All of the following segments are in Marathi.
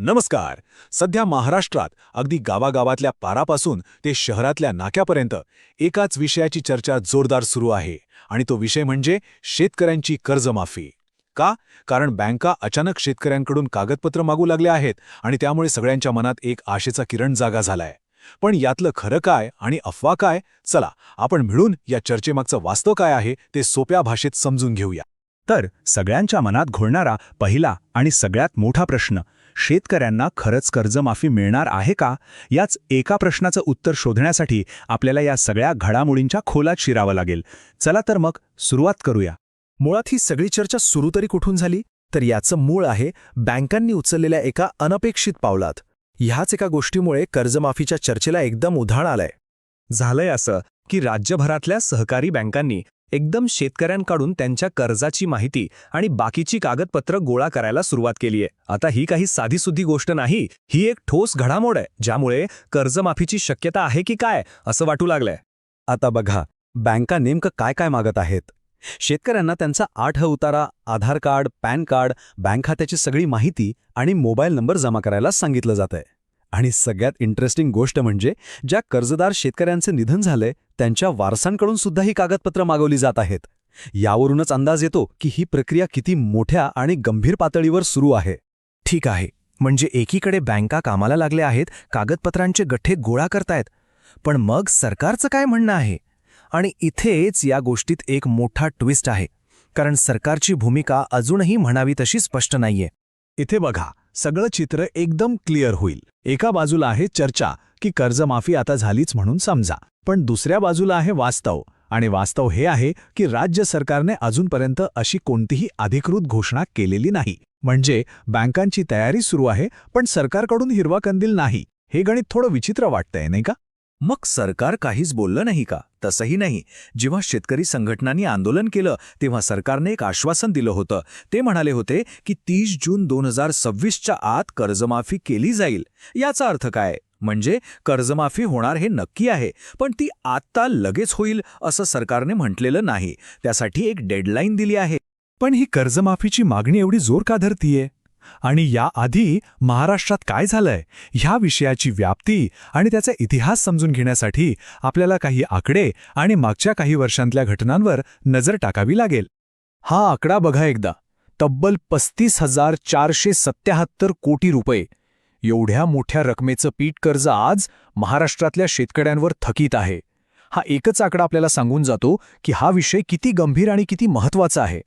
नमस्कार. सध्या महाराष्ट्रात अगदी गावागावातल्या पारापासून ते शहरातल्या नाक्यापर्यंत एकाच विषयाची चर्चा जोरदार सुरू आहे आणि तो विषय म्हणजे शेतकऱ्यांची कर्जमाफी. का? कारण बँका अचानक शेतकऱ्यांकडून कागदपत्र मागू लागल्या आहेत आणि त्यामुळे सगळ्यांच्या मनात एक आशेचा किरण जागा झालाय. पण यातलं खरं काय आणि अफवा काय? चला आपण मिळून या चर्चेमागचं वास्तव काय आहे ते सोप्या भाषेत समजून घेऊया. तर सगळ्यांच्या मनात घोळणारा पहिला आणि सगळ्यात मोठा प्रश्न, शेतकऱ्यांना खरंच कर्जमाफी मिळणार आहे का? याच एका प्रश्नाचं उत्तर शोधण्यासाठी आपल्याला या सगळ्या घडामोडींच्या खोलात शिरावं लागेल. चला तर मग सुरुवात करूया. मुळात ही सगळी चर्चा सुरू तरी कुठून झाली? तर याचं मूळ आहे बँकांनी उचललेल्या एका अनपेक्षित पावलात. ह्याच एका गोष्टीमुळे कर्जमाफीच्या चर्चेला एकदम उधाण आलंय. झालंय असं की राज्यभरातल्या सहकारी बँकांनी एकदम शेतकऱ्यांकडून त्यांच्या कर्जाची माहिती आणि बाकीची कागदपत्र गोळा करायला सुरुवात केलीये. आता ही काही साधीसुद्धी गोष्ट नाही, ही एक ठोस घडामोड आहे ज्यामुळे कर्जमाफीची शक्यता आहे की काय असं वाटू लागलंय. आता बघा, बँका नेमकं काय काय मागत आहेत. शेतकऱ्यांना त्यांचा 8 उतारा, आधार कार्ड, पॅन कार्ड, बँक खात्याची सगळी माहिती आणि मोबाईल नंबर जमा करायला सांगितलं जातंय. आणि सगळ्यात इंटरेस्टिंग गोष्ट म्हणजे ज्या कर्जदार शेतकऱ्यांचे निधन झालंय त्यांच्या वारसांकडून सुद्धा ही कागदपत्र मागवली जात आहेत. यावरूनच अंदाज येतो की ही प्रक्रिया किती मोठ्या आणि गंभीर पातळीवर सुरू आहे. ठीक आहे, म्हणजे एकीकडे बँका कामाला लागल्या आहेत, कागदपत्रांचे गठ्ठे गोळा करतायत, पण मग सरकारचं काय म्हणणं आहे? आणि इथेच या गोष्टीत एक मोठा ट्विस्ट आहे, कारण सरकारची भूमिका अजूनही म्हणावी तशी स्पष्ट नाहीये. इथे बघा, सगळं चित्र एकदम क्लिअर होईल. एका बाजूला आहे चर्चा की कर्जमाफी आता झालीच म्हणून समजा, पण दुसऱ्या बाजूला आहे वास्तव. आणि वास्तव हे आहे की राज्य सरकारने अजूनपर्यंत अशी कोणतीही अधिकृत घोषणा केलेली नाही. म्हणजे बँकांची तयारी सुरू आहे पण सरकारकडून हिरवा कंदील नाही. हे गणित थोडं विचित्र वाटतंय, नाही का? मग सरकार काहीच बोललं नाही का? तसंही नाही. जेव्हा शेतकरी संघटनांनी आंदोलन केलं तेव्हा सरकारने एक आश्वासन दिलं होतं. ते म्हणाले होते की 30 जून 2026च्या आत कर्जमाफी केली जाईल. याचा अर्थ काय? म्हणजे कर्जमाफी होणार हे नक्की आहे, पण ती आत्ता लगेच होईल असं सरकारने म्हटलेलं नाही. त्यासाठी एक डेडलाईन दिली आहे. पण ही कर्जमाफीची मागणी एवढी जोर का धरतीये? आणि याआधी महाराष्ट्रात काय झालंय ह्या विषयाची व्याप्ती आणि त्याचा इतिहास समजून घेण्यासाठी आपल्याला काही आकडे आणि मागच्या काही वर्षांतल्या घटनांवर नजर टाकावी लागेल. हा आकडा बघा एकदा. तब्बल 35,477 कोटी रुपये. एवढ्या मोठ्या रकमेचं पीठ कर्ज आज महाराष्ट्रातल्या शेतकऱ्यांवर थकीत आहे. हा एकच आकडा आपल्याला सांगून जातो की हा विषय किती गंभीर आणि किती महत्त्वाचा आहे.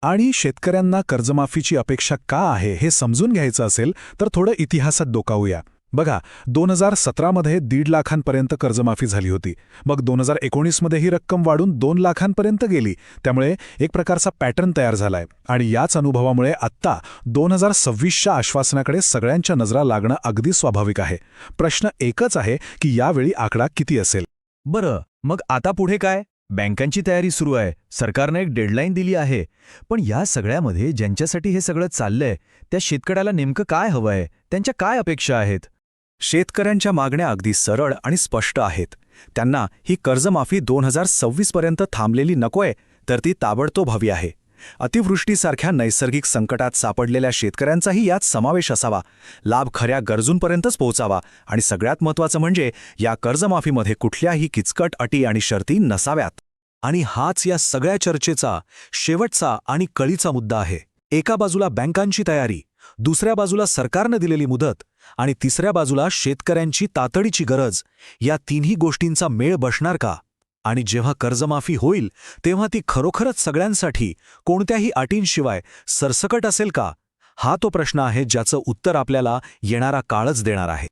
आणि शेतकऱ्यांना कर्जमाफीची अपेक्षा का आहे हे समजून घ्यायचं असेल तर थोडं इतिहासात डोकावूया. बघा, 2017मध्ये 1.5 लाखांपर्यंत कर्जमाफी झाली होती. मग 2019मध्ये ही रक्कम वाढून 2 लाखांपर्यंत गेली. त्यामुळे एक प्रकारचा पॅटर्न तयार झालाय. आणि याच अनुभवामुळे आत्ता 2026च्या आश्वासनाकडे सगळ्यांच्या नजरा लागणं अगदी स्वाभाविक आहे. प्रश्न एकच आहे की यावेळी आकडा किती असेल. बरं, मग आता पुढे काय? बँकांची तयारी सुरू आहे, सरकारने एक डेडलाईन दिली आहे, पण या सगळ्यामध्ये ज्यांच्यासाठी हे सगळं चाललंय त्या शेतकऱ्याला नेमकं काय हवंय? त्यांच्या काय अपेक्षा आहेत? शेतकऱ्यांच्या मागण्या अगदी सरळ आणि स्पष्ट आहेत. त्यांना ही कर्जमाफी 2026 पर्यंत थांबलेली नकोय, तर ती ताबडतोब हवी आहे. अतिवृष्टीसारख्या नैसर्गिक संकटात सापडलेल्या शेतकऱ्यांचाही यात समावेश असावा. लाभ खऱ्या गरजूंपर्यंतच पोहोचावा आणि सगळ्यात महत्त्वाचं म्हणजे या कर्जमाफीमध्ये कुठल्याही किचकट अटी आणि शर्ती नसाव्यात. आणि हाच या सगळ्या चर्चेचा शेवटचा आणि कळीचा मुद्दा आहे. एका बाजूला बँकांची तयारी, दुसऱ्या बाजूला सरकारनं दिलेली मुदत आणि तिसऱ्या बाजूला शेतकऱ्यांची तातडीची गरज. या तिन्ही गोष्टींचा मेळ बसणार का? आणि जेव्हा कर्जमाफी होईल तेव्हा ती खरोखरच सगळ्यांसाठी कोणत्याही अटींशिवाय सरसकट असेल का? हा तो प्रश्न आहे ज्याचं उत्तर आपल्याला येणारा काळच देणार आहे.